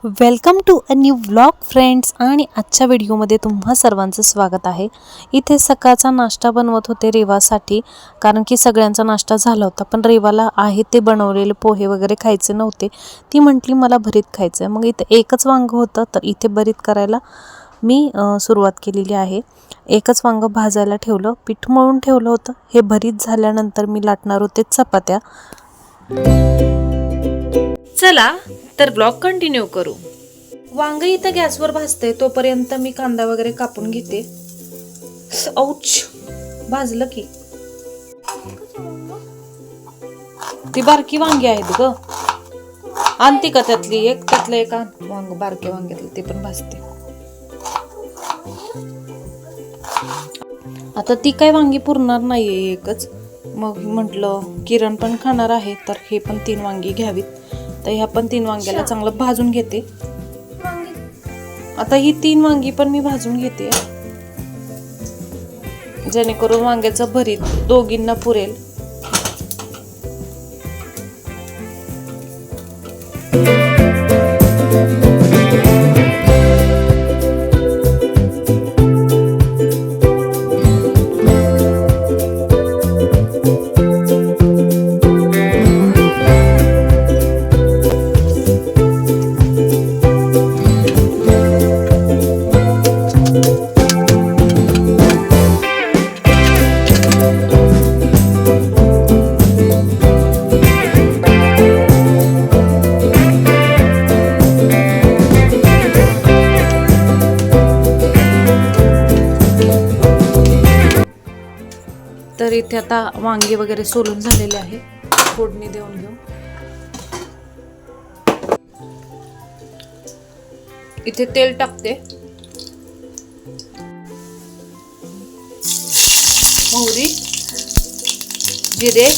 Welcome to a new vlog friends. आणि आजच्या व्हिडिओमध्ये तुम्हा सर्वांचं स्वागत आहे. इथे सकाळचा नाश्ता बनवत होते रेवासाठी, कारण की सगळ्यांचा नाश्ता झाला होता, पण रेवाला आहे ते बनवलेले पोहे वगैरे खायचे नव्हते. ती म्हटली मला भरीत खायचं आहे. मग इथे एकच वांगं होतं, तर इथे भरीत करायला मी सुरुवात केलेली आहे. एकच वांगं भाजायला ठेवलं, पीठ मळून ठेवलं होतं. हे भरीत झाल्यानंतर मी लाटणार होते चपात्या. चला तर ब्लॉग कंटिन्यू करू. वांग इथं गॅसवर भाजते, तोपर्यंत मी कांदा वगैरे कापून घेते. औच, भाजलं की. ती बारकी वांगी आहेत ग, आणती का त्यातली एक, त्यातलं एक वांग बारके वांग्यातलं, ते पण भाजते. आता ती काय वांगी पुरणार नाहीये एकच, मग म्हटलं किरण पण खाणार आहे, तर हे पण 3 वांगी घ्यावीत. तर ह्या पण 3 वांग्याला चांगलं भाजून घेते. आता ही 3 वांगी पण मी भाजून घेते, जेणेकरून वांग्याचं भरीत दोघींना पुरेल. तर इथे आता वांगी वगैरे सोलून झालेले आहे, फोडणी देऊन घेऊ. इथे तेल टाकते. मोहरी, जिरे,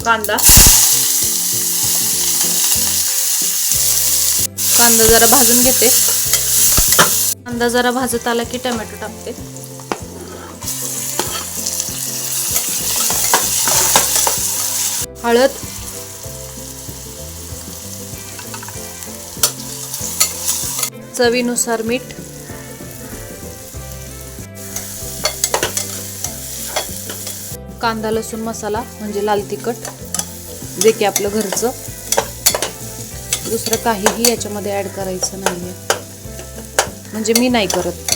कांदा. कांदा जरा भाजून घेते. कांदा जरा भाजत आला की टोमॅटो टाकते. हळद, चवीनुसार मीठ, कांदा लसूण मसाला म्हणजे लाल तिखट, जे की आपलं घरचं. दुसरं काहीही याच्यामध्ये ऍड करायचं नाहीये, म्हणजे मी नाही करत.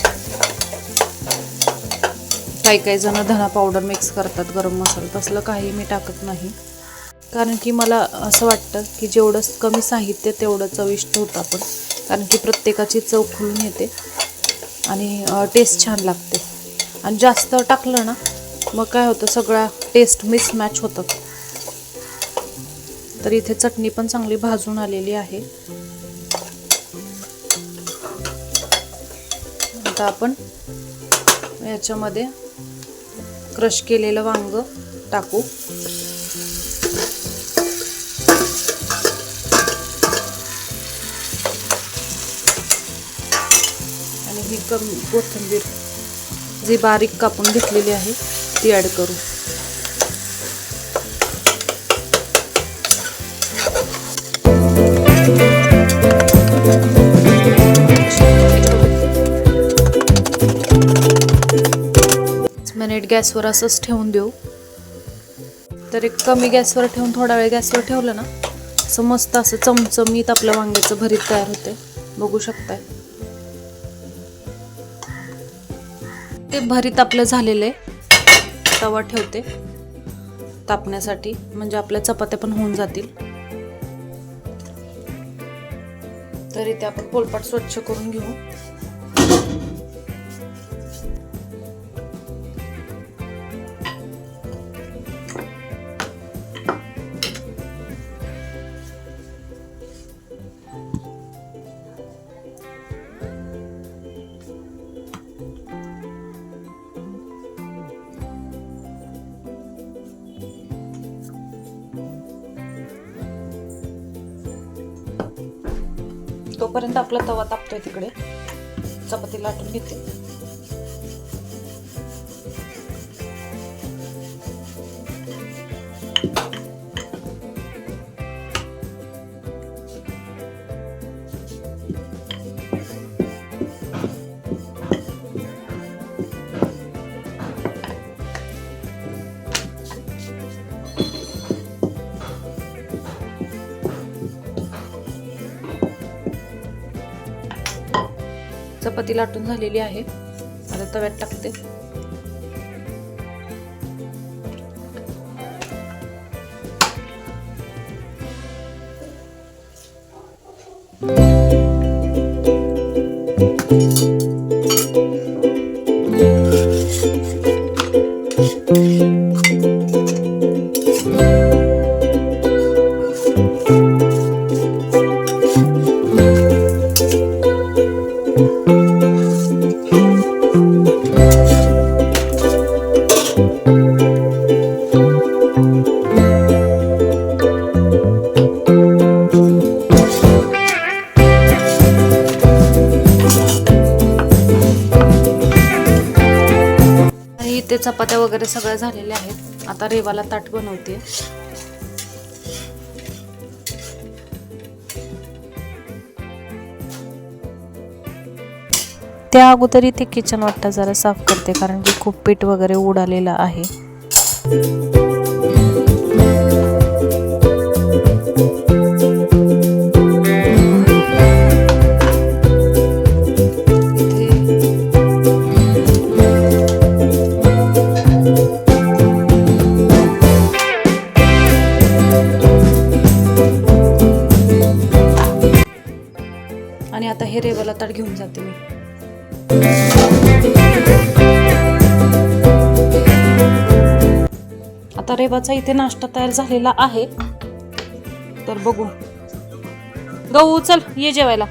काही जण धना पावडर मिक्स करतात, गरम मसाला, तसलं काही मी टाकत नाही. कारण की मला असं वाटतं की जेवढं कमी साहित्य तेवढं चविष्ट होतं आपण, कारण की प्रत्येकाची चव खुलून येते आणि टेस्ट छान लागते. आणि जास्त टाकलं ना मग काय होतं, सगळा टेस्ट मिसमॅच होतं. तर इथे चटणी पण चांगली भाजून आलेली आहे. आता आपण याच्यामध्ये क्रश केलेलं वांग टाकू. आणि ही कोथिंबीर जी बारीक कापून घेतलेली आहे ती ऍड करू. मिनिट गॅसवर असंच ठेवून देऊ. तर एक कमी गॅसवर ठेवून थोडा वेळ गॅसवर ठेवलं ना, असं मस्त असं चमचमीत आपलं वांग्याचं भरीत तयार होते. बघू शकताय ते भरीत आपलं झालेलं आहे. तवा ठेवते तापण्यासाठी, म्हणजे आपल्या चपात्या पण होऊन जातील. तर इथे आपण पोलपाट स्वच्छ करून घेऊ. तोपर्यंत आपला तवा तापतोय, तिकडे चपाती लाटून घेते. चपाती लाटून झालेली आहे, आता तव्यात टाकते. इथे चपात्या वगैरे सगळ्या झालेल्या आहेत. आता रेवाला ताट बनवते. त्या अगोदर इथे किचन वाटा जरा साफ करते, कारण की खूप पीठ वगैरे उडालेलं आहे. आणि आता हे रेवाला ताट घेऊन जाते मी. आता रेवाचा इथे नाश्ता तयार झालेला आहे, तर बघू. गहू चल ये जेवायला.